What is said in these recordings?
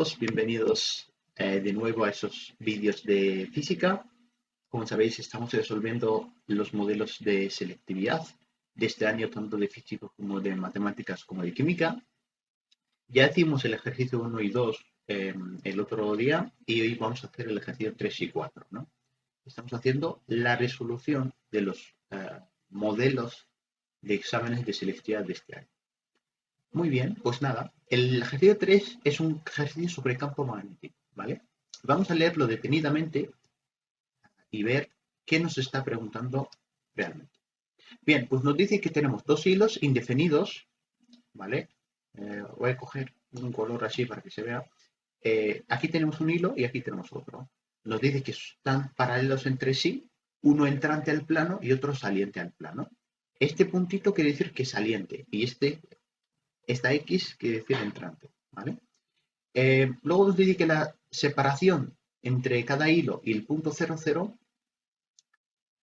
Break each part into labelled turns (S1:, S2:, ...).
S1: todos, bienvenidos de nuevo a esos vídeos de física. Como sabéis, estamos resolviendo los modelos de selectividad de este año, tanto de física como de matemáticas como de química. Ya hicimos el ejercicio 1 y 2 el otro día y hoy vamos a hacer el ejercicio 3 y 4, ¿no? Estamos haciendo la resolución de los modelos de exámenes de selectividad de este año. Muy bien, pues nada, el ejercicio 3 es un ejercicio sobre campo magnético, ¿vale? Vamos a leerlo detenidamente y ver qué nos está preguntando realmente. Bien, pues nos dice que tenemos dos hilos indefinidos, ¿vale? Voy a coger un color así para que se vea. Aquí tenemos un hilo y aquí tenemos otro. Nos dice que están paralelos entre sí, uno entrante al plano y otro saliente al plano. Este puntito quiere decir que saliente y esta X quiere decir entrante, ¿vale? Luego nos dice que la separación entre cada hilo y el punto 00,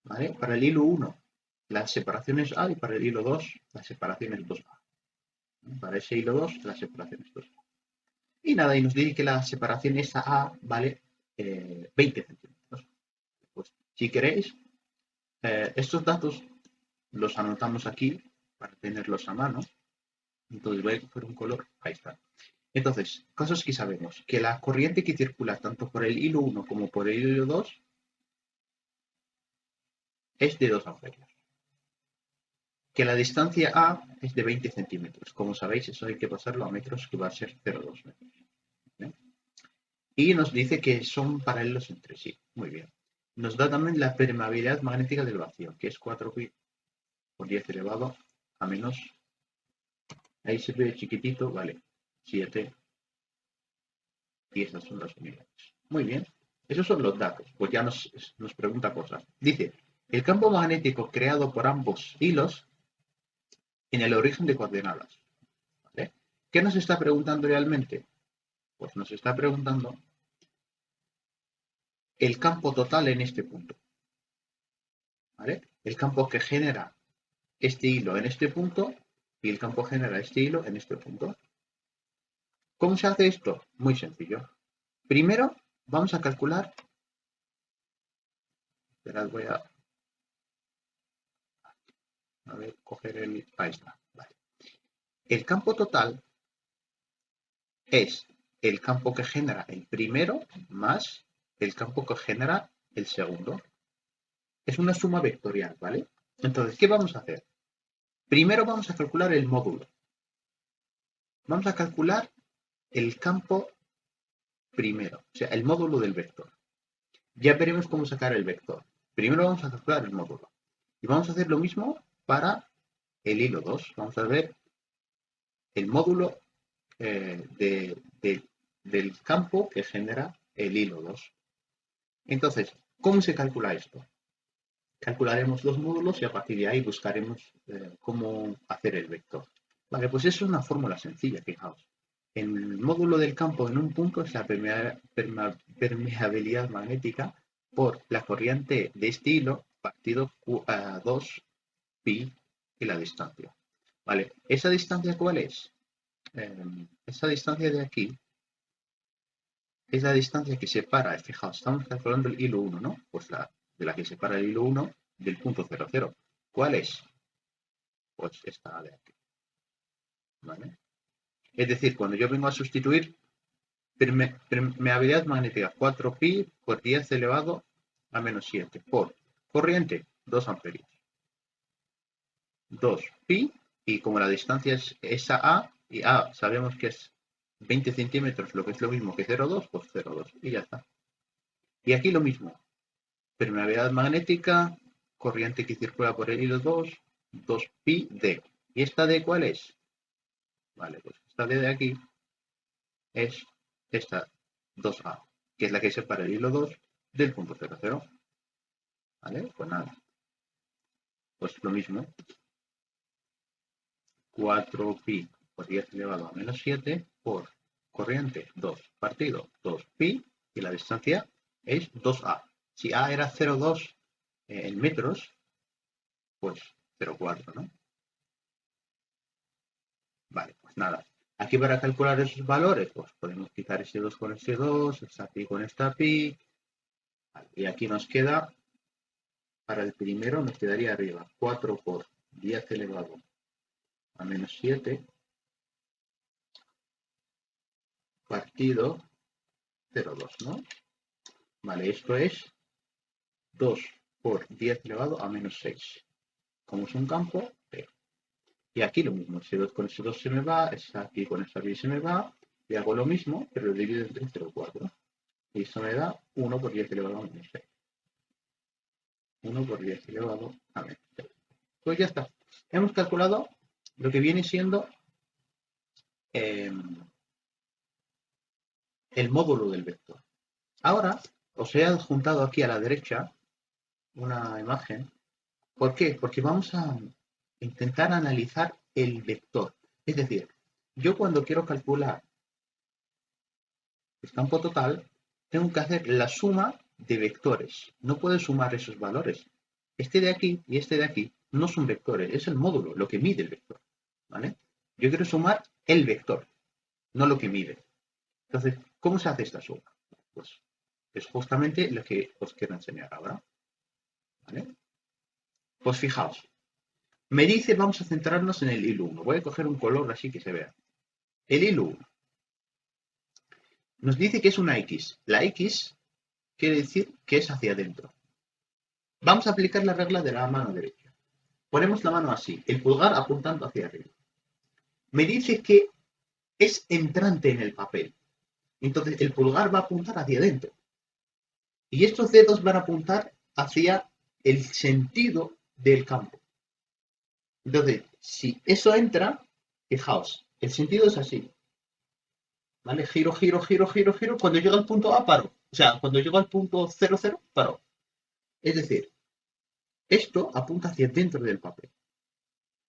S1: ¿vale? Para el hilo 1 la separación es A y para el hilo 2 la separación es 2A. Para ese hilo 2 la separación es 2A. Y nada, y nos dice que la separación esa A vale 20 centímetros. Pues si queréis, estos datos los anotamos aquí para tenerlos a mano. Entonces voy a coger un color, ahí está. Entonces, cosas que sabemos, que la corriente que circula tanto por el hilo 1 como por el hilo 2 es de 2 amperios. Que la distancia A es de 20 centímetros. Como sabéis, eso hay que pasarlo a metros, que va a ser 0,2 metros. ¿Vale? Y nos dice que son paralelos entre sí. Muy bien. Nos da también la permeabilidad magnética del vacío, que es 4pi por 10 elevado a menos. Ahí se ve chiquitito, vale, 7. Y esas son las unidades. Muy bien. Esos son los datos. Pues ya nos pregunta cosas. Dice, el campo magnético creado por ambos hilos en el origen de coordenadas. ¿Vale? ¿Qué nos está preguntando realmente? Pues nos está preguntando el campo total en este punto. ¿Vale? El campo que genera este hilo en este punto y el campo que genera este hilo en este punto. ¿Cómo se hace esto? Muy sencillo. Primero vamos a calcular. Esperad, voy a ver, coger el. Ahí está. Vale. El campo total es el campo que genera el primero más el campo que genera el segundo. Es una suma vectorial, ¿vale? Entonces, ¿qué vamos a hacer? Primero vamos a calcular el módulo. Vamos a calcular el campo primero, o sea, el módulo del vector. Ya veremos cómo sacar el vector. Primero vamos a calcular el módulo. Y vamos a hacer lo mismo para el hilo 2. Vamos a ver el módulo del campo que genera el hilo 2. Entonces, ¿cómo se calcula esto? Calcularemos los módulos y a partir de ahí buscaremos cómo hacer el vector. Vale, pues eso es una fórmula sencilla, fijaos. El módulo del campo en un punto es la permeabilidad magnética por la corriente de este hilo partido a 2 pi y la distancia. Vale, ¿esa distancia cuál es? Esa distancia de aquí es la distancia que separa, fijaos, estamos calculando el hilo 1, ¿no? Pues de la que separa el hilo 1 del punto 00. ¿Cuál es? Pues esta de aquí. ¿Vale? Es decir, cuando yo vengo a sustituir permeabilidad magnética 4pi por 10 elevado a menos 7 por corriente 2 amperios. 2 pi y como la distancia es esa A y A sabemos que es 20 centímetros, lo que es lo mismo que 0,2, pues 0,2 y ya está. Y aquí lo mismo. Permeabilidad magnética, corriente que circula por el hilo 2, 2 pi d. ¿Y esta d cuál es? Vale, pues esta d de aquí es esta 2A, que es la que separa el hilo 2 del punto 00. ¿Vale? Pues nada. Pues lo mismo. 4 pi por 10 elevado a menos 7 por corriente 2 partido 2 pi y la distancia es 2A. Si A era 0,2 en metros, pues 0,4, ¿no? Vale, pues nada. Aquí para calcular esos valores, pues podemos quitar ese 2 con ese 2, esta pi con esta pi. Y aquí nos queda, para el primero nos quedaría arriba 4 por 10 elevado a menos 7 partido 0,2, ¿no? Vale, esto es 2 por 10 elevado a menos 6. Como es un campo, P. Y aquí lo mismo, ese 2 con ese 2 se me va, esa aquí con esa pi se me va, y hago lo mismo, pero lo divido entre 0,4. Y esto me da 1 por 10 elevado a menos 6. 1 por 10 elevado a menos 6. Pues ya está. Hemos calculado lo que viene siendo el módulo del vector. Ahora os he adjuntado aquí a la derecha una imagen. ¿Por qué? Porque vamos a intentar analizar el vector. Es decir, yo cuando quiero calcular el campo total, tengo que hacer la suma de vectores. No puedo sumar esos valores. Este de aquí y este de aquí no son vectores, es el módulo, lo que mide el vector. ¿Vale? Yo quiero sumar el vector, no lo que mide. Entonces, ¿cómo se hace esta suma? Pues es justamente lo que os quiero enseñar ahora. ¿Vale? Pues fijaos, me dice, vamos a centrarnos en el hilo 1. Voy a coger un color así que se vea. El hilo 1 nos dice que es una X. La X quiere decir que es hacia adentro. Vamos a aplicar la regla de la mano derecha. Ponemos la mano así, el pulgar apuntando hacia arriba. Me dice que es entrante en el papel. Entonces el pulgar va a apuntar hacia adentro. Y estos dedos van a apuntar hacia el sentido del campo. Entonces, si eso entra, fijaos, el sentido es así. ¿Vale? Giro, giro, giro, giro, giro. Cuando llega al punto A, paro. O sea, cuando llega al punto 0, 0, paro. Es decir, esto apunta hacia dentro del papel.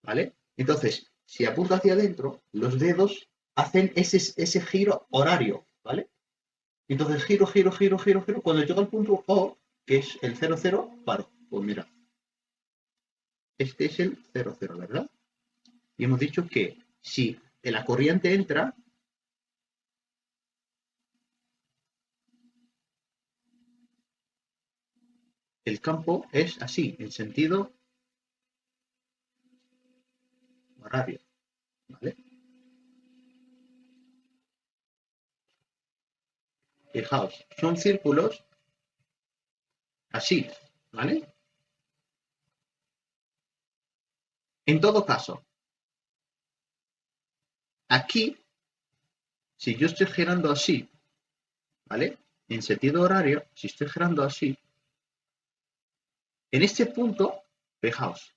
S1: ¿Vale? Entonces, si apunta hacia adentro, los dedos hacen ese giro horario. ¿Vale? Entonces, giro, giro, giro, giro, giro. Cuando llega al punto O, que es el 0, 0, paro. Pues mira, este es el 0, 0, ¿verdad? Y hemos dicho que si la corriente entra, el campo es así, en sentido horario. ¿Vale? Fijaos, son círculos así, ¿vale? En todo caso, aquí, si yo estoy girando así, ¿vale? En sentido horario, si estoy girando así, en este punto, fijaos,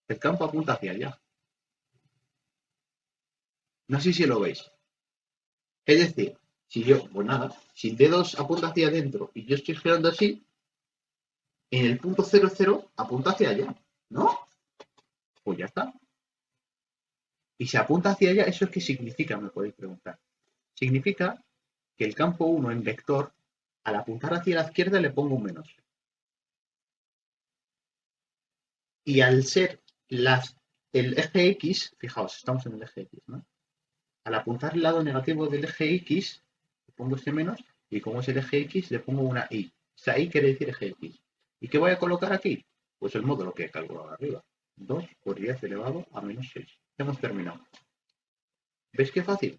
S1: el campo apunta hacia allá. No sé si lo veis. Es decir, si yo, pues nada, si el dedo apunta hacia adentro y yo estoy girando así, en el punto 0, 0 apunta hacia allá, ¿no? Pues ya está. Y si apunta hacia allá, ¿eso qué significa? Me podéis preguntar. Significa que el campo 1 en vector, al apuntar hacia la izquierda le pongo un menos. Y al ser el eje X, fijaos, estamos en el eje X, ¿no? Al apuntar el lado negativo del eje X, le pongo este menos, y como es el eje X, le pongo una Y. O sea, Y quiere decir eje X. ¿Y qué voy a colocar aquí? Pues el módulo que he calculado arriba. 2 por 10 elevado a menos 6. Hemos terminado. ¿Ves qué fácil?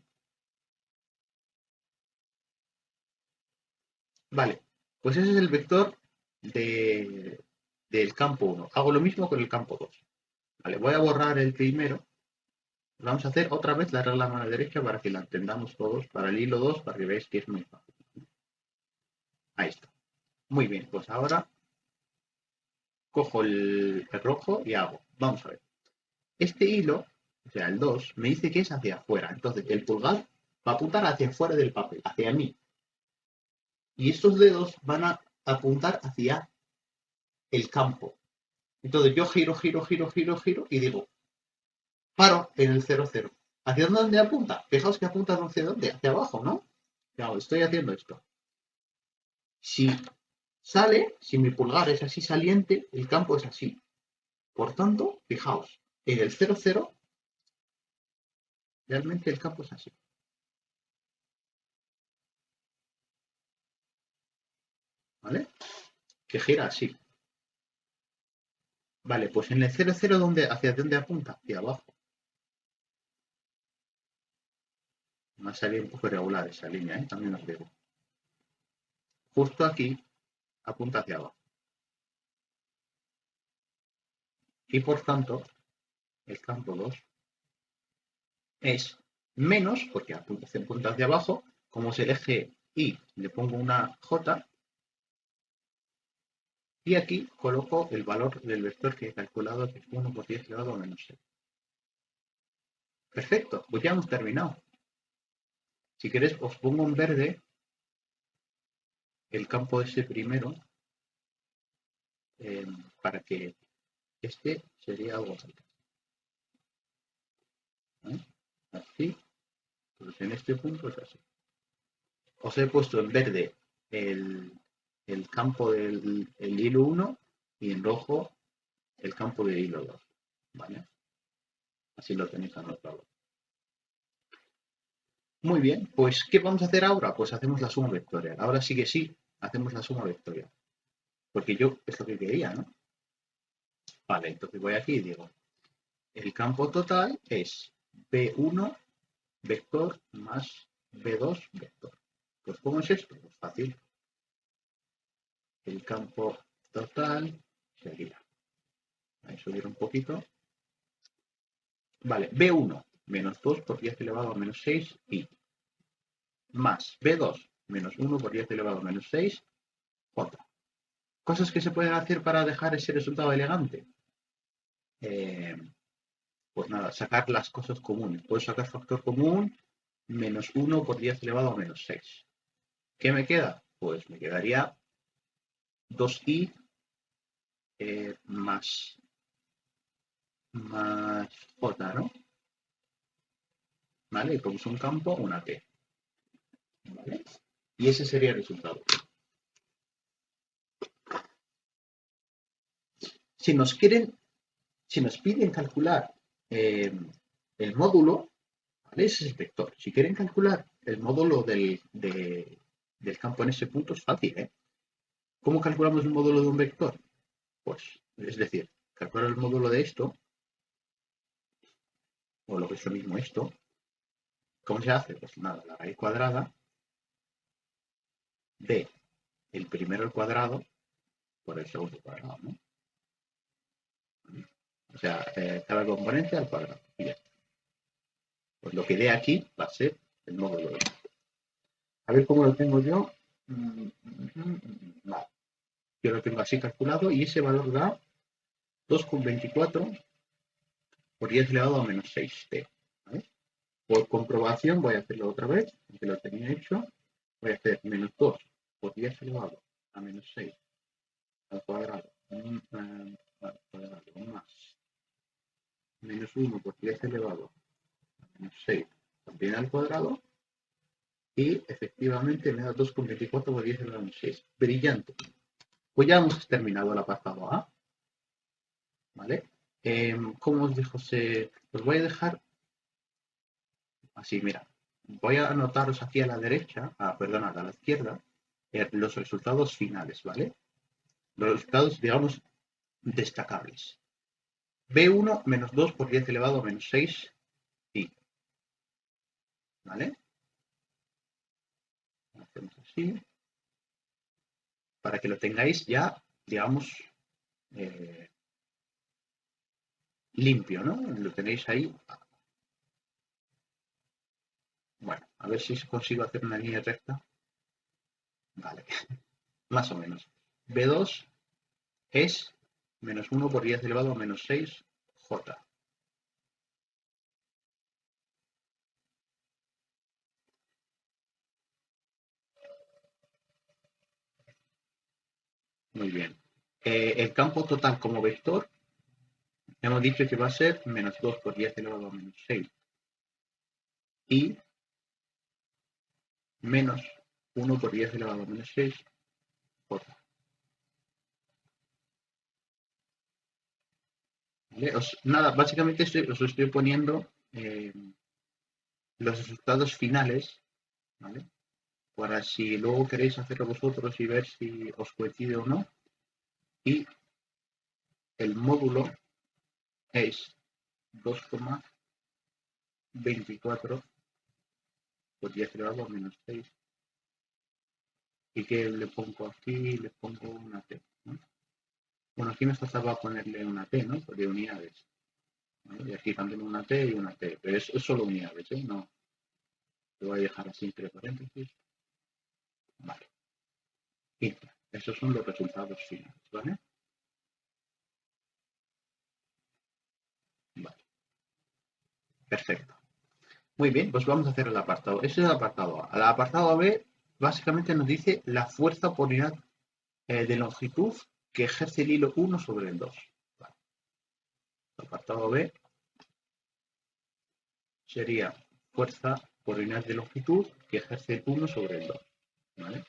S1: Vale, pues ese es el vector del campo 1. Hago lo mismo con el campo 2. Vale, voy a borrar el primero. Vamos a hacer otra vez la regla a mano derecha para que la entendamos todos, para el hilo 2, para que veáis que es muy fácil. Ahí está. Muy bien, pues ahora cojo el rojo y hago. Vamos a ver. Este hilo, o sea, el 2, me dice que es hacia afuera. Entonces, el pulgar va a apuntar hacia afuera del papel, hacia mí. Y estos dedos van a apuntar hacia el campo. Entonces, yo giro, giro, giro, giro, giro y digo, paro en el 0, 0. ¿Hacia dónde apunta? Fijaos que apunta hacia dónde, hacia abajo, ¿no? Claro, estoy haciendo esto. Si sale, si mi pulgar es así saliente, el campo es así. Por tanto, fijaos, en el 0, 0 Realmente el campo es así. ¿Vale? Que gira así. Vale, pues en el 0,0 ¿hacia dónde apunta? Hacia abajo. Me ha salido un poco irregular esa línea, ¿eh? También os digo. Justo aquí apunta hacia abajo. Y por tanto, el campo 2 es menos, porque apunta hacia abajo, como es el eje Y, le pongo una J, y aquí coloco el valor del vector que he calculado, que es 1 por 10 elevado a menos 6. Perfecto, pues ya hemos terminado. Si queréis, os pongo en verde el campo ese primero, para que este sería algo así. ¿Eh? Así, pues en este punto es así. Os he puesto en verde el campo del hilo 1 y en rojo el campo del hilo 2. ¿Vale? Así lo tenéis anotado. Muy bien, pues ¿qué vamos a hacer ahora? Pues hacemos la suma vectorial. Ahora sí que sí, hacemos la suma vectorial. Porque yo es lo que quería, ¿no? Vale, entonces voy aquí y digo, el campo total es B1 vector más B2 vector. Pues ¿cómo es esto? Pues fácil. El campo total sería, voy a subir un poquito. Vale, B1 menos 2 por 10 elevado a menos 6 y más B2 menos 1 por 10 elevado a menos 6 J. Cosas que se pueden hacer para dejar ese resultado elegante. Pues nada, sacar las cosas comunes. Puedo sacar factor común menos 1 por 10 elevado a menos 6. ¿Qué me queda? Pues me quedaría 2i más j, ¿no? ¿Vale? Y como es un campo, una t. ¿Vale? Y ese sería el resultado. Si nos piden calcular el módulo, ¿vale? Ese es el vector. Si quieren calcular el módulo del campo en ese punto, es fácil, ¿eh? ¿Cómo calculamos el módulo de un vector? Pues, es decir, calcular el módulo de esto, o lo que es lo mismo esto. ¿Cómo se hace? Pues nada, la raíz cuadrada de el primero al cuadrado por el segundo cuadrado, ¿no? O sea, cada componente al cuadrado. Y ya. Pues lo que dé aquí va a ser el módulo de esto. A ver cómo lo tengo yo. Vale. Yo lo tengo así calculado y ese valor da 2,24 por 10 elevado a menos 6t. ¿Vale? Por comprobación voy a hacerlo otra vez, aunque lo tenía hecho. Voy a hacer menos 2 por 10 elevado a menos 6 al cuadrado, más menos 1 por 10 elevado a menos 6 también al cuadrado, y efectivamente me da 2,24 por 10 elevado a menos 6. Brillante. Pues ya hemos terminado el apartado A. ¿Vale? ¿Cómo os dijo? Os voy a dejar así, mira. Voy a anotaros aquí a la derecha, perdón, a la izquierda, los resultados finales, ¿vale? Los resultados, digamos, destacables. B1 menos 2 por 10 elevado a menos 6 y, ¿vale? Hacemos así, para que lo tengáis ya, digamos, limpio, ¿no? Lo tenéis ahí. Bueno, a ver si consigo hacer una línea recta. Vale, más o menos. B2 es menos 1 por 10 elevado a menos 6 J. Muy bien. El campo total como vector, hemos dicho que va a ser menos 2 por 10 elevado a menos 6. Y menos 1 por 10 elevado a menos 6 J. ¿Vale? Nada, básicamente os estoy poniendo los resultados finales, ¿vale? Para si luego queréis hacerlo vosotros y ver si os coincide o no. Y el módulo es 2,24 por 10 elevado a menos 6. ¿Y que le pongo aquí? Le pongo una T, ¿no? Bueno, aquí me faltaba ponerle una T, ¿no? De unidades, ¿vale? Y aquí también una T y una T, pero es solo unidades, ¿eh? No, lo voy a dejar así entre paréntesis. Vale. Y esos son los resultados finales, ¿vale? Vale. Perfecto. Muy bien, pues vamos a hacer el apartado. Ese es el apartado A. El apartado B básicamente nos dice la fuerza por unidad de longitud que ejerce el hilo 1 sobre el 2. Vale. El apartado B sería fuerza por unidad de longitud que ejerce el 1 sobre el 2. ¿Vale?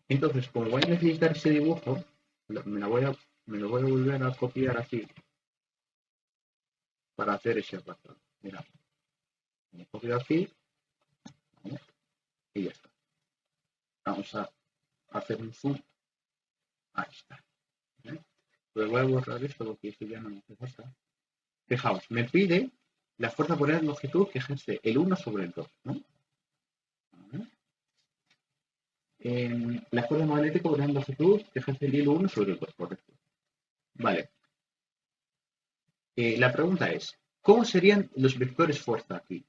S1: Entonces, como voy a necesitar ese dibujo, me lo voy a volver a copiar aquí para hacer ese apartado. Mira, me copio aquí, ¿vale? Y ya está. Vamos a hacer un zoom. Ahí está. ¿Vale? Pues voy a borrar esto porque esto ya no me hace falta. Fijaos, me pide la fuerza por unidad de longitud que ejerce el 1 sobre el 2, ¿no? ¿Vale? La fuerza magnética por unidad de longitud que ejerce el hilo 1 sobre el 2, correcto. Vale. La pregunta es, ¿cómo serían los vectores fuerza aquí?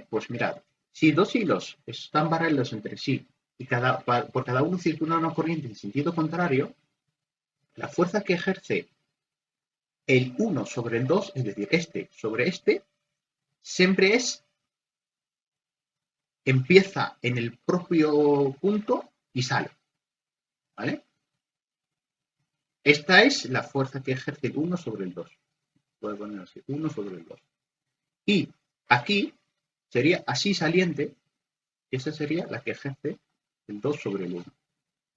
S1: Pues mirad, si dos hilos están paralelos entre sí y por cada uno circula una corriente en sentido contrario, la fuerza que ejerce el 1 sobre el 2, es decir, este sobre este, siempre empieza en el propio punto y sale. ¿Vale? Esta es la fuerza que ejerce el 1 sobre el 2. Puedo poner así, 1 sobre el 2. Y aquí sería así saliente, esa sería la que ejerce el 2 sobre el 1.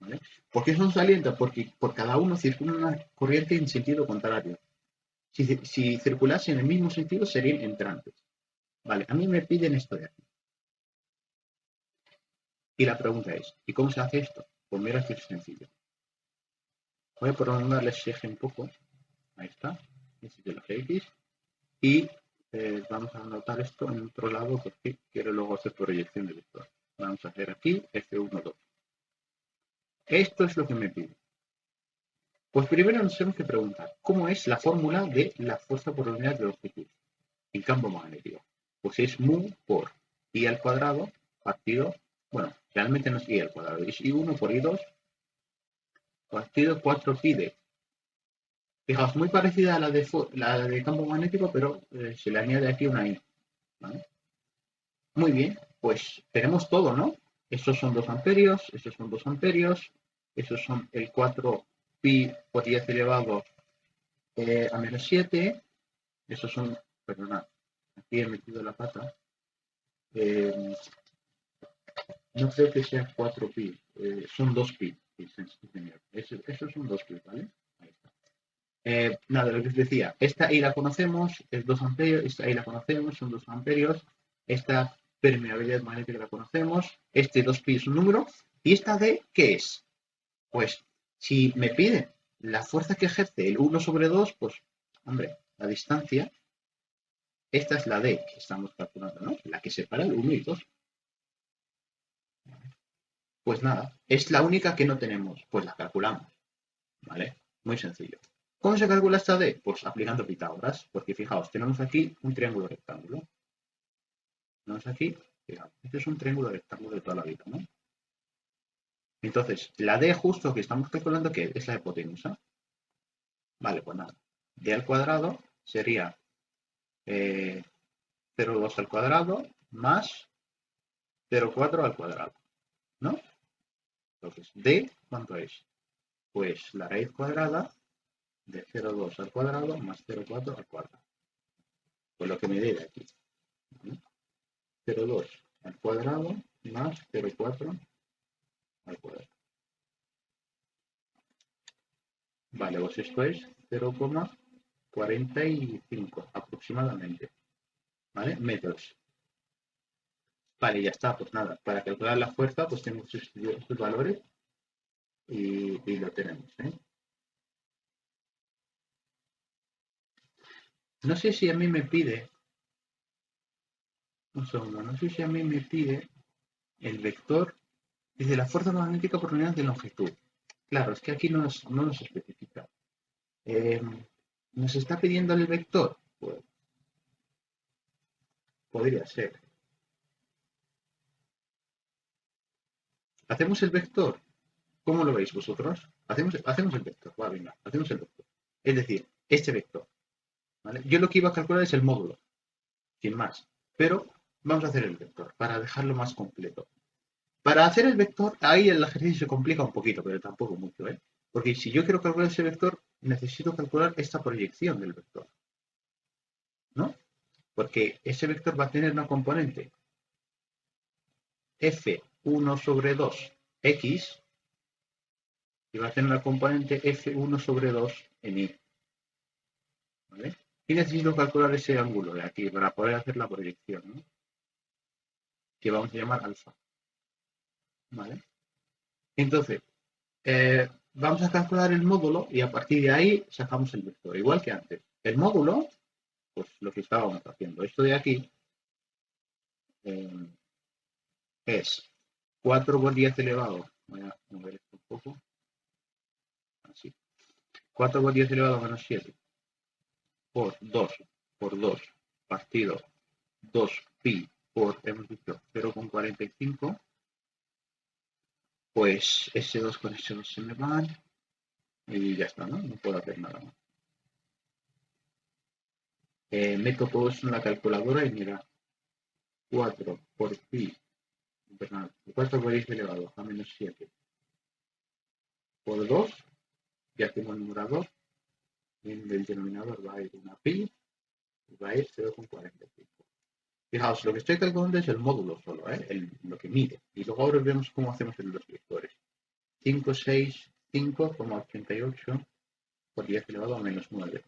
S1: ¿Vale? ¿Por qué son salientes? Porque por cada uno circula una corriente en sentido contrario. Si circulase en el mismo sentido, serían entrantes. Vale, a mí me piden esto de aquí. Y la pregunta es, ¿y cómo se hace esto? Pues mira, es sencillo. Voy a prolongarles ese eje un poco. Ahí está. Ese es el eje X. Y vamos a anotar esto en otro lado porque quiero luego hacer proyección de vector. Vamos a hacer aquí F1, 2. Esto es lo que me pide. Pues primero nos tenemos que preguntar, ¿cómo es la fórmula de la fuerza por unidad de longitud en campo magnético? Pues es mu por I al cuadrado partido, bueno, realmente no es I al cuadrado, es I1 por I2 partido 4πd. Fijaos, muy parecida a la de campo magnético, pero se le añade aquí una I. ¿Vale? Muy bien, pues tenemos todo, ¿no? Estos son 2 amperios, estos son 2 amperios, estos son el 4pi por 10 elevado a menos 7, esos son, perdonad, aquí he metido la pata, eh, no creo que sea 4pi, son 2pi, esos son 2pi, ¿vale? Ahí está. Nada, lo que os decía, esta I la conocemos, es 2 amperios, esta I la conocemos, son 2 amperios, esta permeabilidad magnética la conocemos, este 2pi es un número, y esta D, ¿qué es? Pues si me pide la fuerza que ejerce el 1 sobre 2, pues, hombre, la distancia, esta es la D que estamos calculando, ¿no? La que separa el 1 y 2. Pues nada, es la única que no tenemos, pues la calculamos, ¿vale? Muy sencillo. ¿Cómo se calcula esta D? Pues aplicando Pitágoras, porque fijaos, tenemos aquí un triángulo rectángulo. Tenemos aquí, fijaos, este es un triángulo rectángulo de toda la vida, ¿no? Entonces, la D justo que estamos calculando, ¿qué es? La hipotenusa. Vale, pues nada. D al cuadrado sería 0,2 al cuadrado más 0,4 al cuadrado, ¿no? Entonces, D, ¿cuánto es? Pues la raíz cuadrada de 0,2 al cuadrado más 0,4 al cuadrado. Pues lo que me dé de aquí. ¿Vale? 0,2 al cuadrado más 0,4 al cuadrado. Vale, pues esto es 0,45 aproximadamente. ¿Vale? Metros. Vale, ya está, pues nada. Para calcular la fuerza, pues tenemos estos valores y lo tenemos, ¿eh? No sé si a mí me pide, un segundo, no sé si a mí me pide el vector, dice la fuerza magnética por unidad de longitud. Claro, es que aquí no nos especifica. Eh, ¿Nos está pidiendo el vector? Pues podría ser. ¿Hacemos el vector? ¿Cómo lo veis vosotros? Hacemos el vector, va, venga, hacemos el vector. Es decir, este vector, ¿vale? Yo lo que iba a calcular es el módulo, sin más. Pero vamos a hacer el vector para dejarlo más completo. Para hacer el vector, ahí el ejercicio se complica un poquito, pero tampoco mucho, ¿eh? Porque si yo quiero calcular ese vector, necesito calcular esta proyección del vector, ¿no? Porque ese vector va a tener una componente f1 sobre 2x y va a tener una componente f1 sobre 2 en y, ¿vale? Y necesito calcular ese ángulo de aquí para poder hacer la proyección, ¿no? Que vamos a llamar alfa, ¿vale? Entonces, vamos a calcular el módulo y a partir de ahí sacamos el vector, igual que antes. El módulo, pues lo que estábamos haciendo. Esto de aquí eh, es 4 por 10 elevado, voy a mover esto un poco, así, 4 por 10 elevado a menos 7 por 2 partido 2 pi por, hemos dicho, 0,45, pues ese 2 con ese 2 se me van y ya está, ¿no? No puedo hacer nada más. Meto todo eso en la calculadora y mira, 4 por pi, perdón, 4 por 10 elevado a menos 7 por 2, ya tengo el numerador, y en el denominador va a ir una pi y va a ir 0,45. Fijaos, lo que estoy calculando es el módulo solo, ¿eh? Lo que mide. Y luego ahora vemos cómo hacemos en los vectores. 565,88 por 10 elevado a menos 9.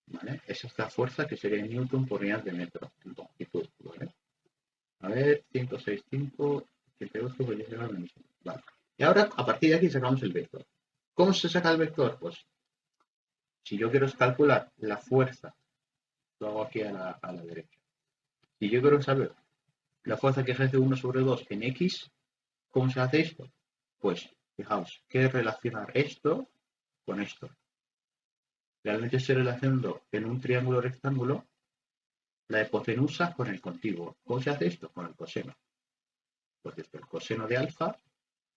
S1: ¿Vale? Esa es la fuerza que sería Newton por unidad de metro, longitud. ¿Vale? A ver, 565,88 por 10 elevado a menos 9. Vale. Y ahora, a partir de aquí, sacamos el vector. ¿Cómo se saca el vector? Pues, si yo quiero calcular la fuerza, lo hago aquí a la derecha. Si yo quiero saber la fuerza que ejerce 1 sobre 2 en X, ¿cómo se hace esto? Pues, fijaos, que relacionar esto con esto. Realmente estoy relacionando en un triángulo rectángulo la hipotenusa con el contiguo. ¿Cómo se hace esto? Con el coseno. Pues esto, el coseno de alfa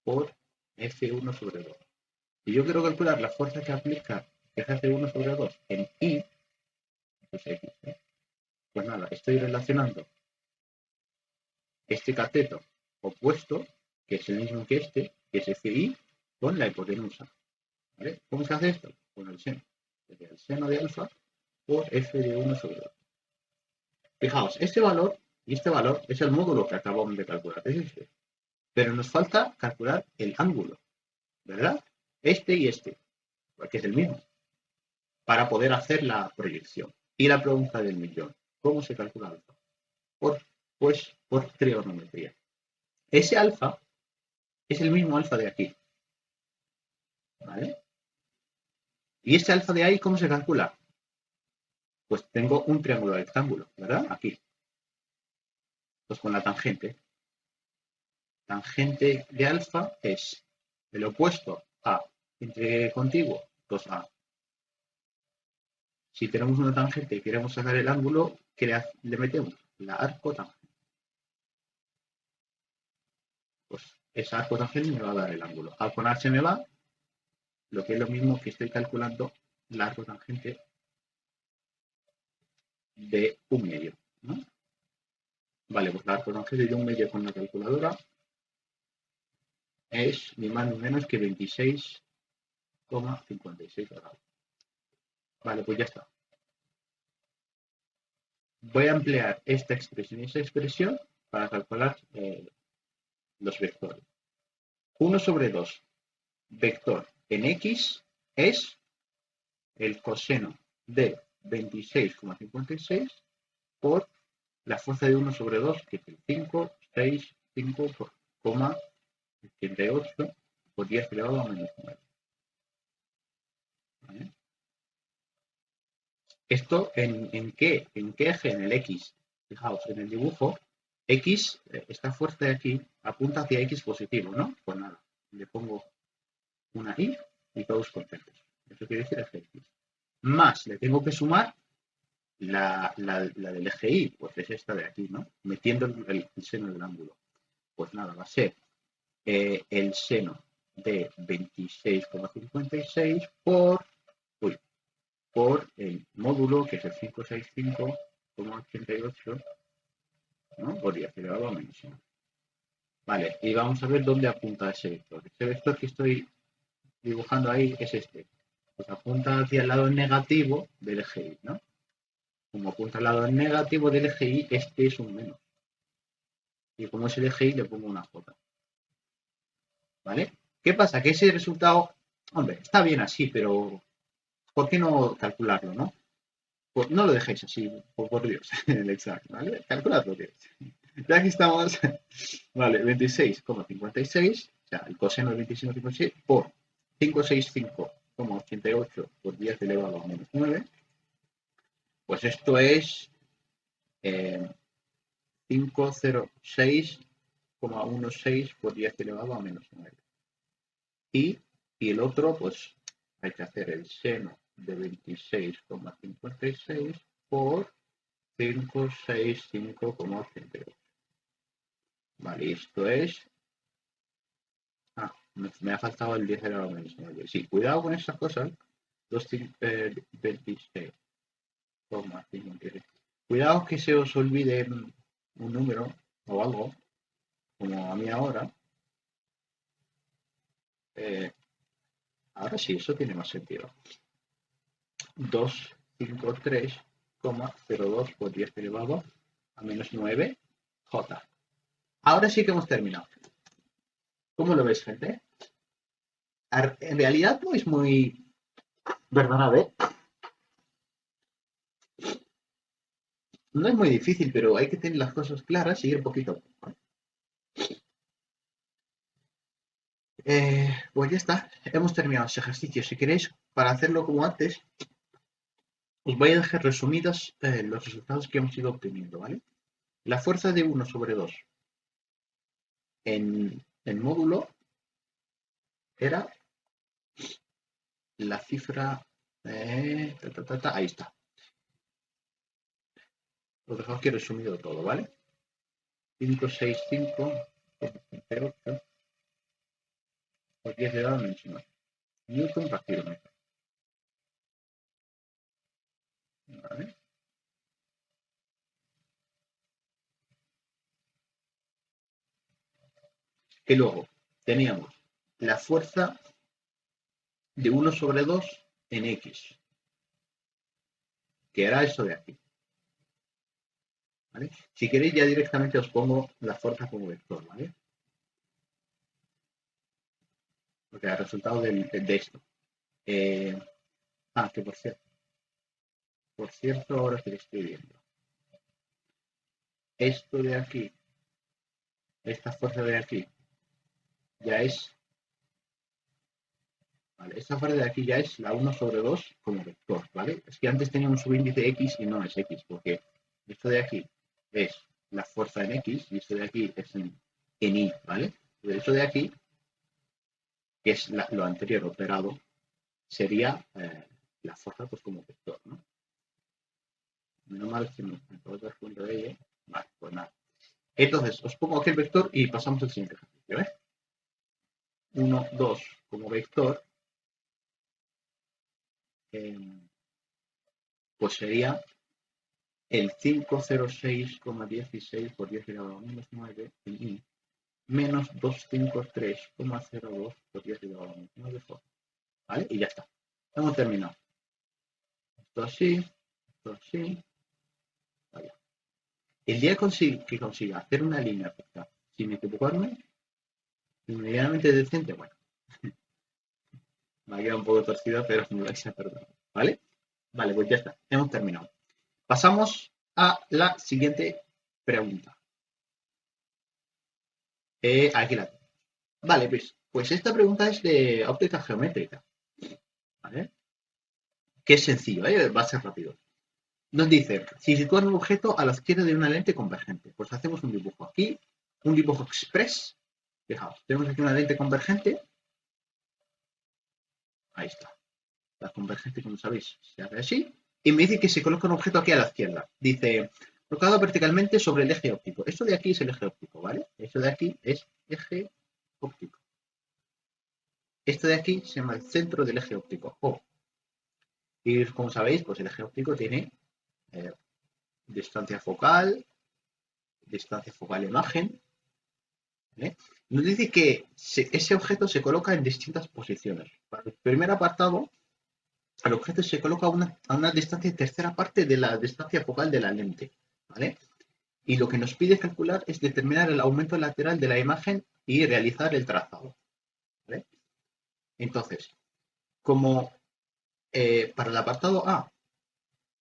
S1: por F1 sobre 2. Si yo quiero calcular la fuerza que aplica F1 sobre 2 en I, pues X, pues nada, estoy relacionando este cateto opuesto, que es el mismo que es Fi, con la hipotenusa. ¿Vale? ¿Cómo se hace esto? Con el seno. Desde el seno de alfa por F de 1 sobre 2. Fijaos, este valor y este valor es el módulo que acabamos de calcular, es este. Pero nos falta calcular el ángulo, ¿verdad? Este y este, porque es el mismo, para poder hacer la proyección. Y la pregunta del millón, ¿cómo se calcula alfa? Pues por trigonometría. Ese alfa es el mismo alfa de aquí, ¿vale? ¿Y este alfa de ahí cómo se calcula? Pues tengo un triángulo rectángulo, ¿verdad? Aquí. Pues con la tangente. Tangente de alfa es el opuesto a entre contiguo 2a. Si tenemos una tangente y queremos sacar el ángulo, ¿qué le metemos? La arcotangente. Pues esa arcotangente me va a dar el ángulo. Al con h me va, lo que es lo mismo que estoy calculando la arcotangente de un medio, ¿no? Vale, pues la arcotangente de un medio con la calculadora es ni más ni menos que 26,56 grados. Vale, pues ya está. Voy a emplear esta expresión y esta expresión para calcular los vectores. 1 sobre 2 vector en X es el coseno de 26,56 por la fuerza de 1 sobre 2, que es el 5 6, 5, coma 88 por 10 elevado a menos 9. ¿Vale? ¿Esto en qué? ¿En qué eje? En el X. Fijaos, en el dibujo, X, esta fuerza de aquí, apunta hacia X positivo, ¿no? Pues nada, le pongo una Y y todos contentos. Eso quiere decir eje X. Más, le tengo que sumar la del eje Y, pues es esta de aquí, ¿no? Metiendo el seno del ángulo. Pues nada, va a ser el seno de 26,56 por el módulo, que es el 565,88, ¿no? Por 10 elevado a menos 1. Vale, y vamos a ver dónde apunta ese vector. Ese vector que estoy dibujando ahí es este. Pues apunta hacia el lado negativo del eje Y, ¿no? Como apunta al lado negativo del eje Y, este es un menos. Y como es el eje Y, le pongo una J. ¿Vale? ¿Qué pasa? Que ese resultado, hombre, está bien así, pero ¿por qué no calcularlo, no? Pues no lo dejéis así, por Dios, en el examen, ¿vale? Calculadlo bien. Ya aquí estamos, vale, 26,56, o sea, el coseno de 26,56 por 565,88 por 10 elevado a menos 9, pues esto es 506,16 por 10 elevado a menos 9. Y el otro, pues hay que hacer el seno de 26,56 por 565,88. Vale, esto es... Ah, me ha faltado el 10 elevado a menos 9. Sí, cuidado con estas cosas. 26,56. Cuidado que se os olvide un número o algo, como a mí ahora. Ahora sí, eso tiene más sentido. 253,02 por 10 elevado a menos 9 J. Ahora sí que hemos terminado. ¿Cómo lo ves, gente? En realidad no es muy... ¿Verdad? A ver. No es muy difícil, pero hay que tener las cosas claras y ir un poquito. Pues ya está. Hemos terminado ese ejercicio. Si queréis, para hacerlo como antes, os voy a dejar resumidos los resultados que hemos ido obteniendo, ¿vale? La fuerza de 1 sobre 2 en módulo era la cifra... ahí está. Os dejo aquí resumido todo, ¿vale? 565,88 por 10 elevado a menos 9. Newton por kilómetro. ¿Vale? Y luego teníamos la fuerza de 1 sobre 2 en X, que era eso de aquí. ¿Vale? Si queréis ya directamente os pongo la fuerza como vector, ¿vale? Porque el resultado de esto. Que por cierto, ahora que lo estoy viendo. Esto de aquí, esta fuerza de aquí, ya es... Vale, esta fuerza de aquí ya es la 1 sobre 2 como vector, ¿vale? Es que antes teníamos un subíndice X y no es X, porque esto de aquí es la fuerza en X y esto de aquí es en Y, ¿vale? Pero esto de aquí, que es lo anterior operado, sería la fuerza pues como vector, ¿no? Menos mal que me puedo dar cuenta de ello. Vale, pues nada. Entonces, os pongo aquí el vector y pasamos al siguiente ejercicio, ¿ves? 1, 2 como vector, pues sería el 506,16 por 10 elevado a menos 9 en Y, menos 253,02 por 10 elevado a menos 9 J. ¿Vale? Y ya está. Hemos terminado. Esto así, esto así. Vale. El día que consiga hacer una línea recta sin equivocarme, inmediatamente decente, bueno, me ha quedado un poco torcida, pero me vais a perdonar. ¿Vale? Vale, pues ya está. Hemos terminado. Pasamos a la siguiente pregunta. Aquí la tengo. Vale, pues esta pregunta es de óptica geométrica, ¿vale? Que es sencillo, va a ser rápido. Nos dice, si sitúan un objeto a la izquierda de una lente convergente, pues hacemos un dibujo aquí, un dibujo express. Fijaos, tenemos aquí una lente convergente. Ahí está. La convergente, como sabéis, se hace así. Y me dice que se coloca un objeto aquí a la izquierda. Dice, colocado verticalmente sobre el eje óptico. Esto de aquí es el eje óptico, ¿vale? Esto de aquí es eje óptico. Esto de aquí se llama el centro del eje óptico. Y como sabéis, pues el eje óptico tiene eh, distancia focal imagen, ¿vale? Nos dice que ese objeto se coloca en distintas posiciones. Para el primer apartado, el objeto se coloca a una distancia tercera parte de la distancia focal de la lente, ¿vale? Y lo que nos pide calcular es determinar el aumento lateral de la imagen y realizar el trazado, ¿vale? Entonces, como para el apartado A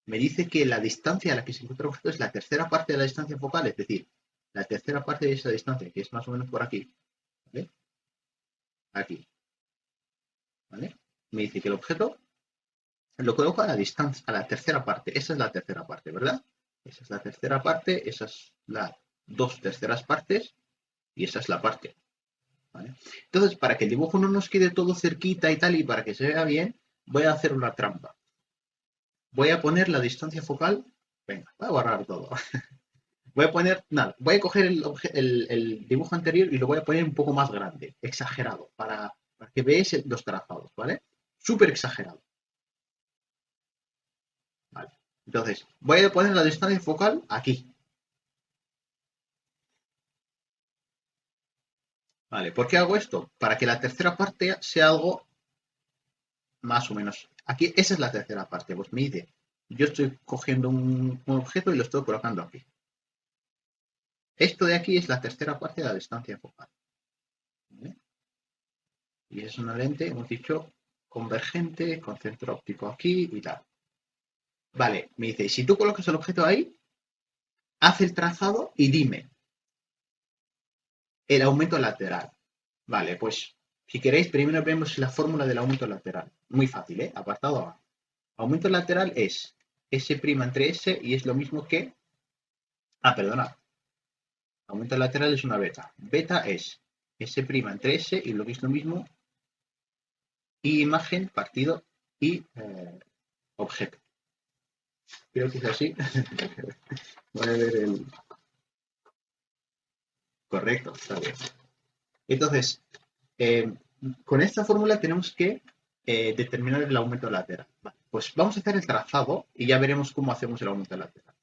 S1: me dice que la distancia a la que se encuentra el objeto es la tercera parte de la distancia focal, es decir, la tercera parte de esa distancia, que es más o menos por aquí, ¿vale? Aquí, ¿vale? Me dice que el objeto lo coloco a la distancia, a la tercera parte. Esa es la tercera parte, ¿verdad? Esa es la tercera parte, esas son las dos terceras partes y esa es la parte, ¿vale? Entonces, para que el dibujo no nos quede todo cerquita y tal, y para que se vea bien, voy a hacer una trampa. Voy a poner la distancia focal. Venga, voy a borrar todo. Voy a poner, nada, voy a coger el dibujo anterior y lo voy a poner un poco más grande, exagerado, para que veáis los trazados, ¿vale? Súper exagerado, ¿vale? Entonces, voy a poner la distancia focal aquí, ¿vale? ¿Por qué hago esto? Para que la tercera parte sea algo más o menos. Aquí, esa es la tercera parte, pues me dice, yo estoy cogiendo un objeto y lo estoy colocando aquí. Esto de aquí es la tercera parte de la distancia focal, ¿vale? Y es una lente, hemos dicho, convergente, con centro óptico aquí y tal. Vale, me dice, si tú colocas el objeto ahí, haz el trazado y dime el aumento lateral. Vale, pues si queréis, primero vemos la fórmula del aumento lateral. Muy fácil, ¿eh? Apartado A. Aumento lateral es S' entre S y es lo mismo que... Ah, perdona. Aumento lateral es una beta. Beta es S' entre S y lo que es lo mismo y imagen partido y objeto. Creo que es así. Voy a ver el... Correcto, está bien. Entonces, eh, con esta fórmula tenemos que determinar el aumento lateral. Vale, pues vamos a hacer el trazado y ya veremos cómo hacemos el aumento lateral.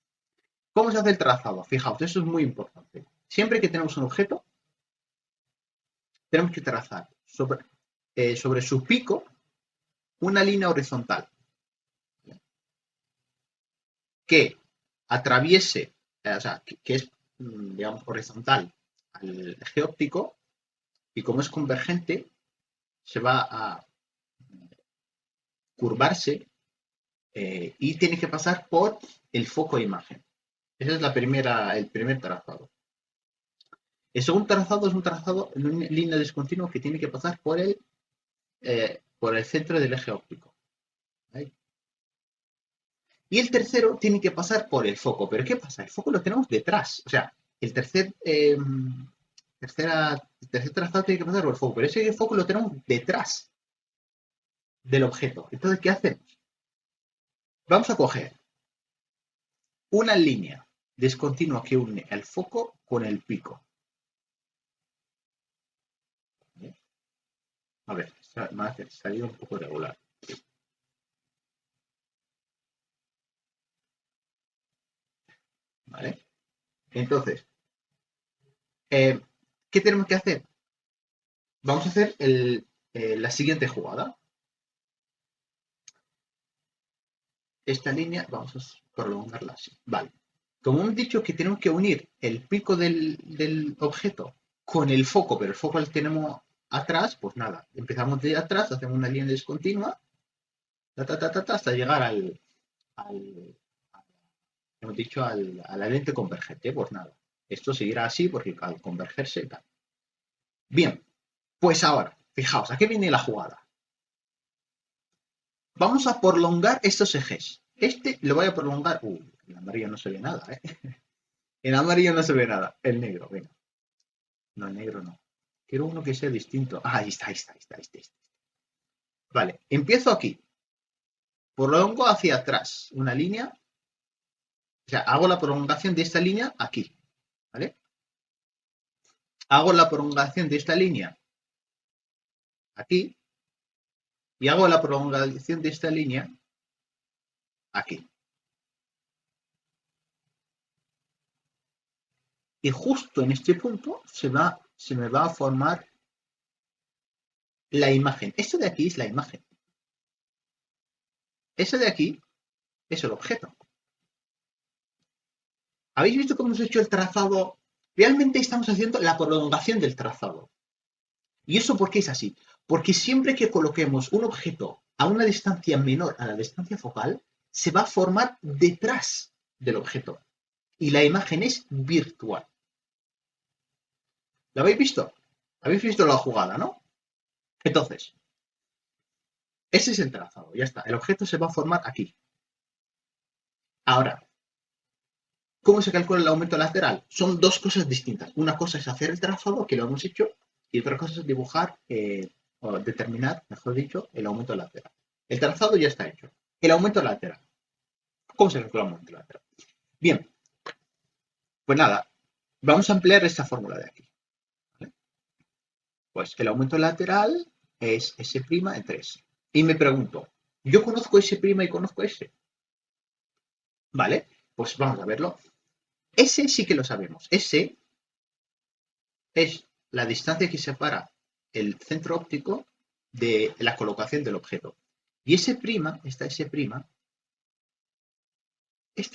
S1: ¿Cómo se hace el trazado? Fijaos, eso es muy importante. Siempre que tenemos un objeto, tenemos que trazar sobre su pico una línea horizontal que atraviese, o sea, que es, digamos, horizontal al eje óptico y como es convergente, se va a curvarse y tiene que pasar por el foco de imagen. Ese es el primer trazado. El segundo trazado es un trazado en una línea discontinua que tiene que pasar por el centro del eje óptico. ¿Vale? Y el tercero tiene que pasar por el foco. ¿Pero qué pasa? El foco lo tenemos detrás. O sea, el tercer trazado tiene que pasar por el foco. Pero ese foco lo tenemos detrás del objeto. Entonces, ¿qué hacemos? Vamos a coger una línea discontinua que une el foco con el pico. ¿Vale? A ver, me ha salido un poco regular. ¿Vale? Entonces, eh, ¿qué tenemos que hacer? Vamos a hacer la siguiente jugada. Esta línea vamos a prolongarla así. Vale. Como hemos dicho que tenemos que unir el pico del objeto con el foco, pero el foco lo tenemos atrás, pues nada, empezamos de atrás, hacemos una línea discontinua, hasta llegar al hemos dicho, a la lente convergente. Pues nada, esto seguirá así porque al convergerse tal. Bien, pues ahora, fijaos, ¿a qué viene la jugada? Vamos a prolongar estos ejes. Este lo voy a prolongar. El amarillo no se ve nada, ¿eh? El amarillo no se ve nada. El negro, venga. No, el negro no. Quiero uno que sea distinto. Ah, ahí está, ahí está, ahí está, este. Vale, empiezo aquí. Prolongo hacia atrás una línea. O sea, hago la prolongación de esta línea aquí. ¿Vale? Hago la prolongación de esta línea aquí. Y hago la prolongación de esta línea aquí. Y justo en este punto se me va a formar la imagen. Esto de aquí es la imagen. Eso de aquí es el objeto. ¿Habéis visto cómo hemos hecho el trazado? Realmente estamos haciendo la prolongación del trazado. ¿Y eso por qué es así? Porque siempre que coloquemos un objeto a una distancia menor a la distancia focal, se va a formar detrás del objeto. Y la imagen es virtual. ¿Lo habéis visto? ¿Habéis visto la jugada, no? Entonces, ese es el trazado, ya está. El objeto se va a formar aquí. Ahora, ¿cómo se calcula el aumento lateral? Son dos cosas distintas. Una cosa es hacer el trazado, que lo hemos hecho, y otra cosa es dibujar o determinar, mejor dicho, el aumento lateral. El trazado ya está hecho. El aumento lateral. ¿Cómo se calcula el aumento lateral? Bien, pues nada, vamos a emplear esta fórmula de aquí. ¿Vale? Pues el aumento lateral es S' entre S. Y me pregunto, ¿yo conozco S' y conozco S? ¿Vale? Pues vamos a verlo. S sí que lo sabemos. S es la distancia que separa el centro óptico de la colocación del objeto. Y esta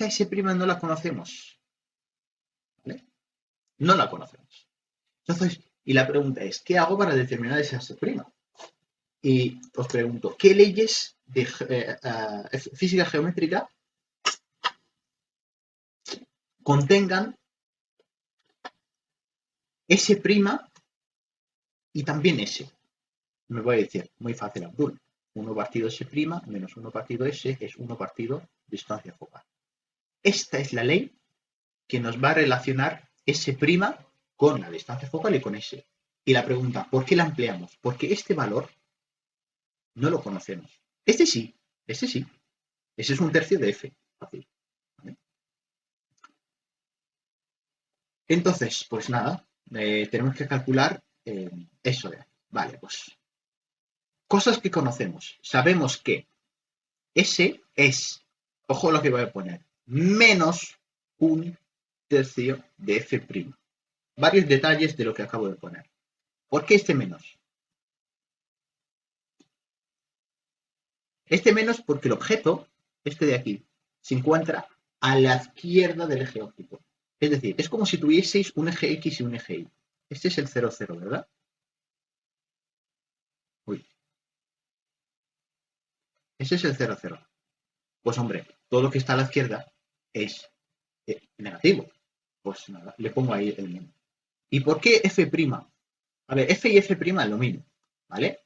S1: S' no la conocemos. ¿Vale? No la conocemos. Entonces, y la pregunta es, ¿qué hago para determinar esa S'? Y os pregunto, ¿qué leyes de física geométrica contengan S' y también S? Me voy a decir, muy fácil, Abdul. 1 partido S' menos 1 partido S es 1 partido distancia focal. Esta es la ley que nos va a relacionar S' con la distancia focal y con S. Y la pregunta, ¿por qué la empleamos? Porque este valor no lo conocemos. Este sí. Ese es 1/3 de F. Fácil. ¿Vale? Entonces, pues nada, tenemos que calcular eso de ahí. Vale, pues cosas que conocemos. Sabemos que S es, ojo lo que voy a poner, menos 1/3 de F'. Varios detalles de lo que acabo de poner. ¿Por qué este menos? Este menos porque el objeto, este de aquí, se encuentra a la izquierda del eje óptico. Es decir, es como si tuvieseis un eje X y un eje Y. Este es el 0, 0, ¿verdad? Uy. Ese es el 0, 0. Pues hombre, todo lo que está a la izquierda es negativo. Pues nada, le pongo ahí el menos. ¿Y por qué F'? A ver, F y F' es lo mismo, ¿vale?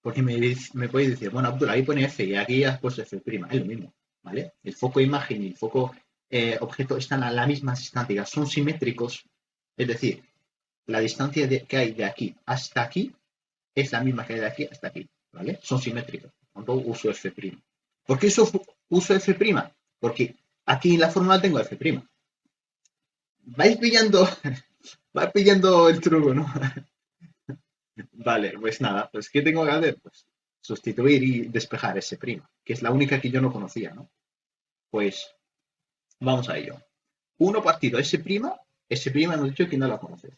S1: Porque me podéis decir, bueno, Abdul, ahí pone F y aquí has puesto F', es lo mismo, ¿vale? El foco imagen y el foco objeto están a la misma distancia, son simétricos, es decir, la distancia que hay de aquí hasta aquí es la misma que hay de aquí hasta aquí, ¿vale? Son simétricos, cuando uso F'. ¿Por qué uso F'? Porque aquí en la fórmula tengo F'. Vais pillando, vais pillando el truco, ¿no? Vale, pues nada, pues ¿qué tengo que hacer? Pues sustituir y despejar ese prima, que es la única que yo no conocía, ¿no? Pues vamos a ello. 1 partido S', hemos dicho que no la conoces.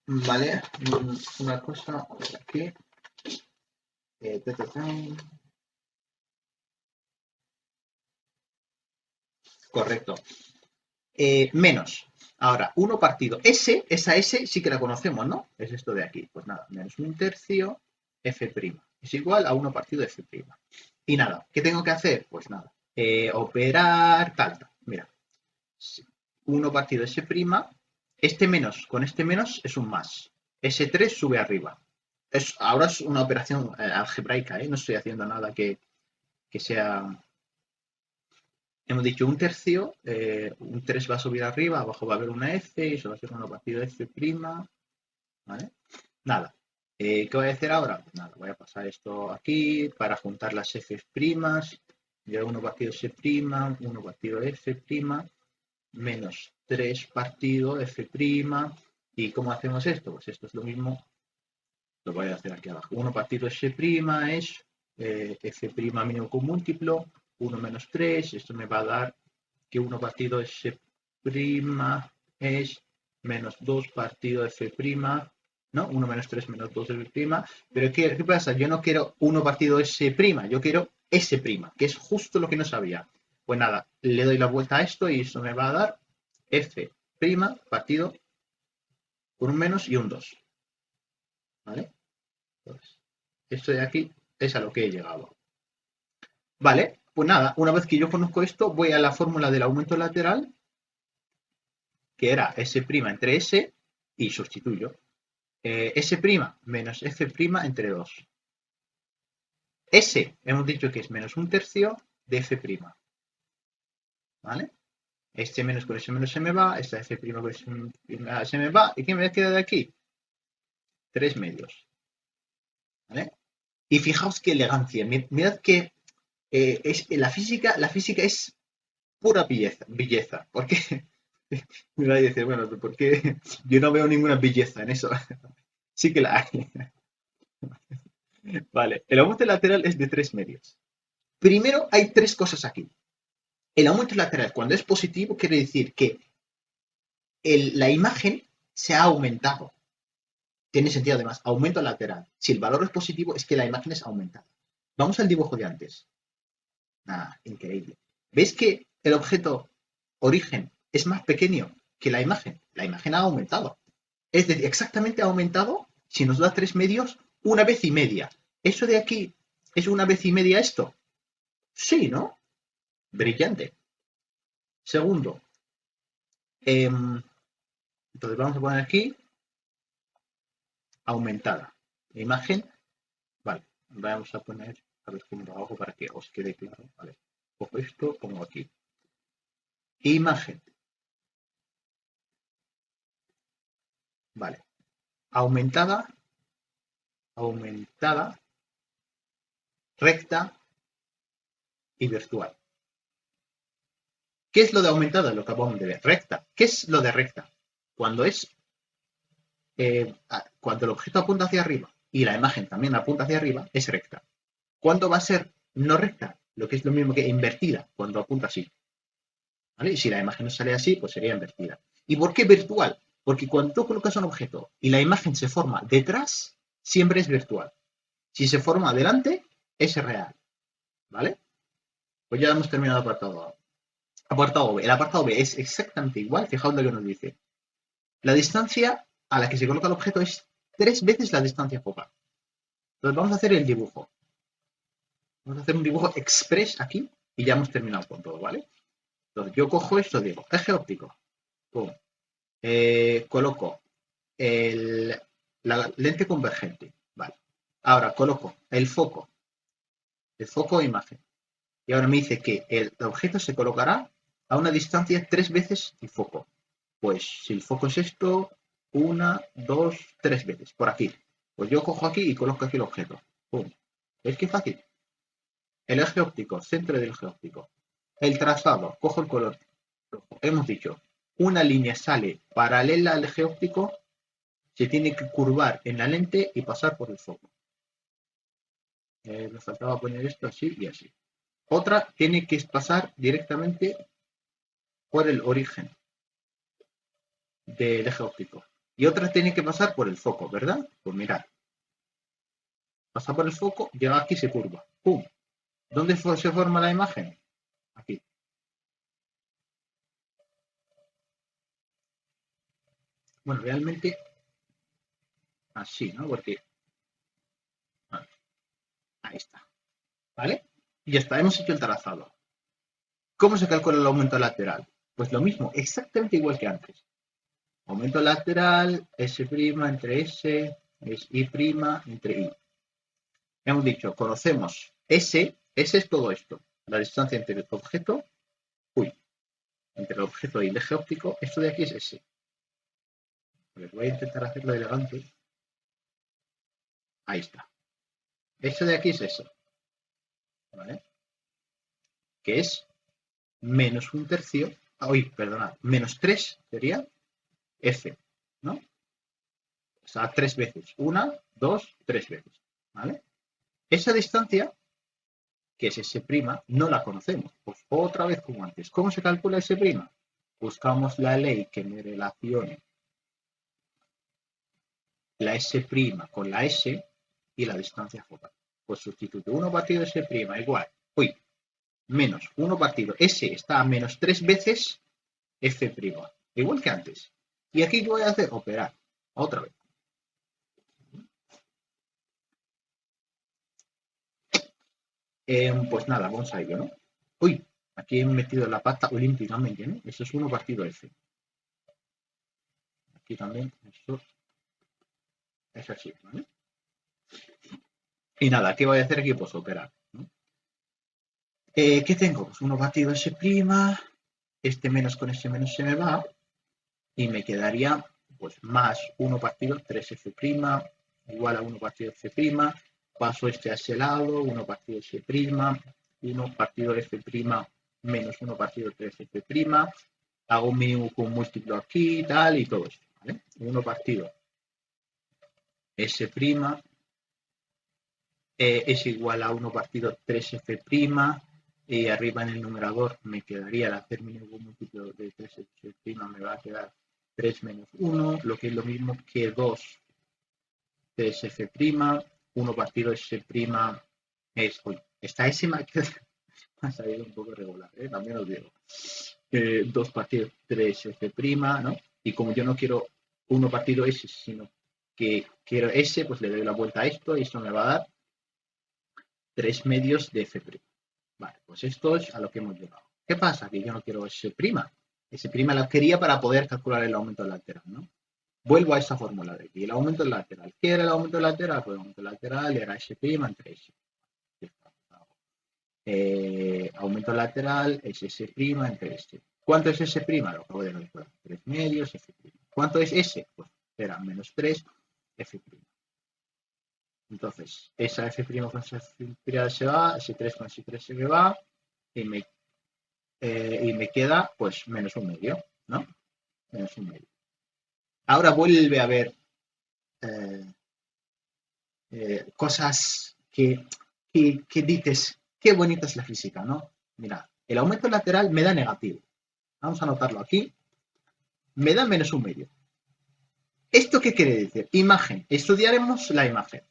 S1: Vale, una cosa aquí. Correcto. Menos. Ahora, 1 partido. Esa S sí que la conocemos, ¿no? Es esto de aquí. Pues nada, menos 1/3 F'. Es igual a 1 partido F'. Y nada, ¿qué tengo que hacer? Pues nada, operar tal. Mira, 1 partido S', este menos con este menos es un más. S3 sube arriba. Ahora es una operación algebraica, ¿eh? No estoy haciendo nada que sea... Hemos dicho un tercio, un 3 va a subir arriba, abajo va a haber una F y eso va a ser 1 partido F', ¿vale? Nada. ¿Qué voy a hacer ahora? Pues nada, voy a pasar esto aquí para juntar las F'. Ya 1 partido S', 1 partido F', menos 3 partido F'. ¿Y cómo hacemos esto? Pues esto es lo mismo, lo voy a hacer aquí abajo. 1 partido S' es F' mínimo con múltiplo, 1 menos 3, esto me va a dar que 1 partido S' es menos 2 partido F', ¿no? 1 menos 3 menos 2 F'. Pero ¿qué pasa? Yo no quiero 1 partido S', yo quiero S', que es justo lo que no sabía. Pues nada, le doy la vuelta a esto y esto me va a dar F' partido con un menos y un 2. ¿Vale? Entonces, esto de aquí es a lo que he llegado. Vale, pues nada, una vez que yo conozco esto, voy a la fórmula del aumento lateral, que era S' entre S, y sustituyo. S' menos F' entre 2. S, hemos dicho que es menos un tercio de F'. ¿Vale? Este menos con ese menos se me va, esta F' con ese se me va, ¿y qué me queda de aquí? 3 medios. ¿Vale? Y fijaos qué elegancia, mirad que la física es pura belleza. ¿Por qué? Me va a decir, bueno, ¿por qué? Yo no veo ninguna belleza en eso. Sí que la hay. Vale, el aumento lateral es de 3 medios. Primero, hay 3 cosas aquí. El aumento lateral, cuando es positivo, quiere decir que la imagen se ha aumentado. Tiene sentido además, aumento lateral. Si el valor es positivo, es que la imagen es aumentada. Vamos al dibujo de antes. Increíble. ¿Veis que el objeto origen es más pequeño que la imagen? La imagen ha aumentado. Es decir, exactamente ha aumentado, si nos da 3 medios, 1,5 veces. ¿Eso de aquí es 1,5 veces esto? Sí, ¿no? Brillante. Segundo, entonces vamos a poner aquí aumentada. Imagen, vale, vamos a poner, a ver cómo lo hago para que os quede claro. Vale, cojo esto, pongo aquí. Imagen, vale, aumentada, recta y virtual. ¿Qué es lo de aumentada? Lo que acabamos de ver. Recta. ¿Qué es lo de recta? Cuando cuando el objeto apunta hacia arriba y la imagen también apunta hacia arriba, es recta. ¿Cuándo va a ser no recta? Lo que es lo mismo que invertida, cuando apunta así. ¿Vale? Y si la imagen no sale así, pues sería invertida. ¿Y por qué virtual? Porque cuando tú colocas un objeto y la imagen se forma detrás, siempre es virtual. Si se forma adelante, es real. ¿Vale? Pues ya hemos terminado el apartado A. Apartado B. El apartado B es exactamente igual. Fijaos lo que nos dice. La distancia a la que se coloca el objeto es 3 veces la distancia focal. Entonces vamos a hacer el dibujo. Vamos a hacer un dibujo express aquí y ya hemos terminado con todo, ¿vale? Entonces yo cojo esto, digo, eje óptico. Pum. Coloco la lente convergente. Vale. Ahora coloco el foco imagen. Y ahora me dice que el objeto se colocará a una distancia 3 veces el foco. Pues si el foco es esto, 1, 2, 3 veces, por aquí. Pues yo cojo aquí y coloco aquí el objeto. ¡Pum! ¿Veis qué fácil? El eje óptico, centro del eje óptico. El trazado, cojo el color rojo. Hemos dicho, una línea sale paralela al eje óptico, se tiene que curvar en la lente y pasar por el foco. Me faltaba poner esto así y así. Otra tiene que pasar directamente por el origen del eje óptico. Y otra tiene que pasar por el foco, ¿verdad? Pues mirad. Pasa por el foco, llega aquí y se curva. ¡Pum! ¿Dónde se forma la imagen? Aquí. Bueno, realmente así, ¿no? Porque ahí está. ¿Vale? Y ya está, hemos hecho el trazado. ¿Cómo se calcula el aumento lateral? Pues lo mismo, exactamente igual que antes. Aumento lateral, S' entre S, es I' entre I. Hemos dicho, conocemos S es todo esto. La distancia entre el objeto, entre el objeto y el eje óptico, esto de aquí es S. Pues voy a intentar hacerlo elegante. Ahí está. Esto de aquí es S. ¿Vale? Que es menos un tercio, perdona, menos 3 sería F, ¿no? O sea, 3 veces. 1, 2, 3 veces. ¿Vale? Esa distancia, que es S', no la conocemos. Pues otra vez como antes. ¿Cómo se calcula S'? Buscamos la ley que me relacione la S' con la S y la distancia focal. Pues sustituto 1 partido S' igual, menos 1 partido S está a menos 3 veces F', igual que antes. Y aquí yo voy a hacer operar, otra vez. Pues nada, vamos a ello, ¿no? Aquí he metido la pata olímpicamente, ¿no? Eso es 1 partido F. Aquí también, esto es así, ¿vale? Y nada, ¿qué voy a hacer aquí? Pues operar, ¿no? ¿Qué tengo? Pues 1 partido S', este menos con este menos se me va, y me quedaría pues más 1 partido 3F' igual a 1 partido F', paso este a ese lado, 1 partido S', 1 partido F' menos 1 partido 3F', hago un mínimo con múltiplo aquí, tal, y todo esto, ¿vale? 1 partido S' es igual a 1 partido 3F', y arriba en el numerador me quedaría, al hacer mínimo con múltiplo de 3F', me va a quedar 3 menos 1, lo que es lo mismo que 2 de F', 1 partido S' es, esta S me ha salido un poco regular, también os digo. 2 partido 3F', ¿no? Y como yo no quiero 1 partido S, sino que quiero S, pues le doy la vuelta a esto y esto me va a dar 3 medios de F'. Vale, pues esto es a lo que hemos llegado. ¿Qué pasa? Que yo no quiero S'. S' la quería para poder calcular el aumento lateral, ¿no? Vuelvo a esa fórmula de aquí. El aumento lateral. ¿Qué era el aumento lateral? Pues el aumento lateral era S' entre S. Aumento lateral es S' entre S. ¿Cuánto es S'? Lo acabo de calcular. 3 medios F'. ¿Cuánto es S? Pues era menos 3 F'. Entonces, esa F' con esa F' se va, S3 con S3 se me va, y me queda pues menos un medio, ¿no? Menos un medio. Ahora vuelve a haber cosas que dices, qué bonita es la física, ¿no? Mira, el aumento lateral me da negativo. Vamos a anotarlo aquí. Me da menos un medio. ¿Esto qué quiere decir? Imagen. Estudiaremos la imagen.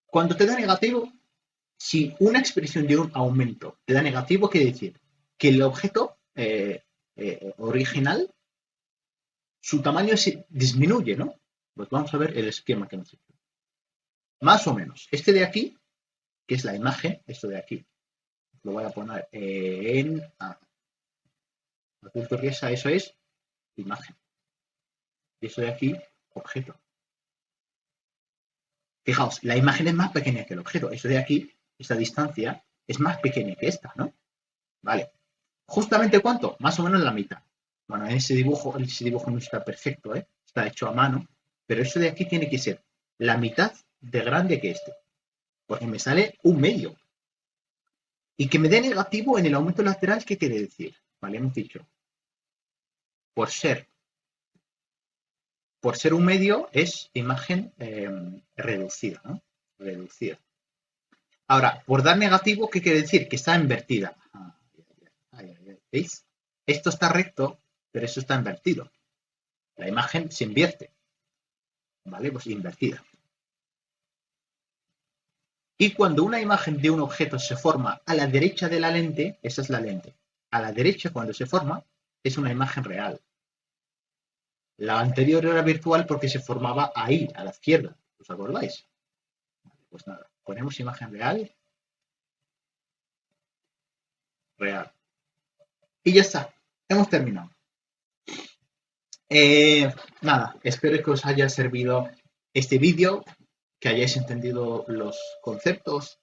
S1: Cuando te da negativo, si una expresión de un aumento te da negativo, quiere decir que el objeto original, su tamaño se disminuye, ¿no? Pues vamos a ver el esquema que nos hecho. Más o menos. Este de aquí, que es la imagen, esto de aquí, lo voy a poner en azul turquesa, eso es imagen. Y eso de aquí, objeto. Fijaos, la imagen es más pequeña que el objeto. Eso de aquí, esta distancia, es más pequeña que esta, ¿no? Vale. ¿Justamente cuánto? Más o menos la mitad. Bueno, ese dibujo no está perfecto, ¿eh? Está hecho a mano, pero eso de aquí tiene que ser la mitad de grande que este, porque me sale un medio. Y que me dé negativo en el aumento lateral, ¿qué quiere decir? Vale, hemos dicho, por ser un medio es imagen reducida, ¿no? Reducida. Ahora, por dar negativo, ¿qué quiere decir? Que está invertida. ¿Veis? Esto está recto, pero eso está invertido. La imagen se invierte. ¿Vale? Pues invertida. Y cuando una imagen de un objeto se forma a la derecha de la lente, esa es la lente. A la derecha, cuando se forma, es una imagen real. La anterior era virtual porque se formaba ahí, a la izquierda. ¿Os acordáis? Pues nada, ponemos imagen real. real. Y ya está, hemos terminado. Nada, espero que os haya servido este vídeo, que hayáis entendido los conceptos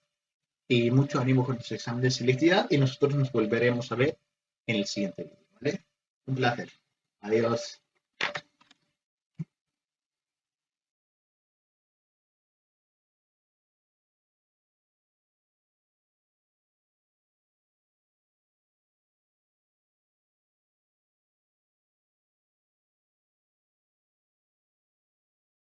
S1: y mucho ánimo con los exámenes de selectividad y nosotros nos volveremos a ver en el siguiente vídeo, ¿vale? Un placer. Adiós.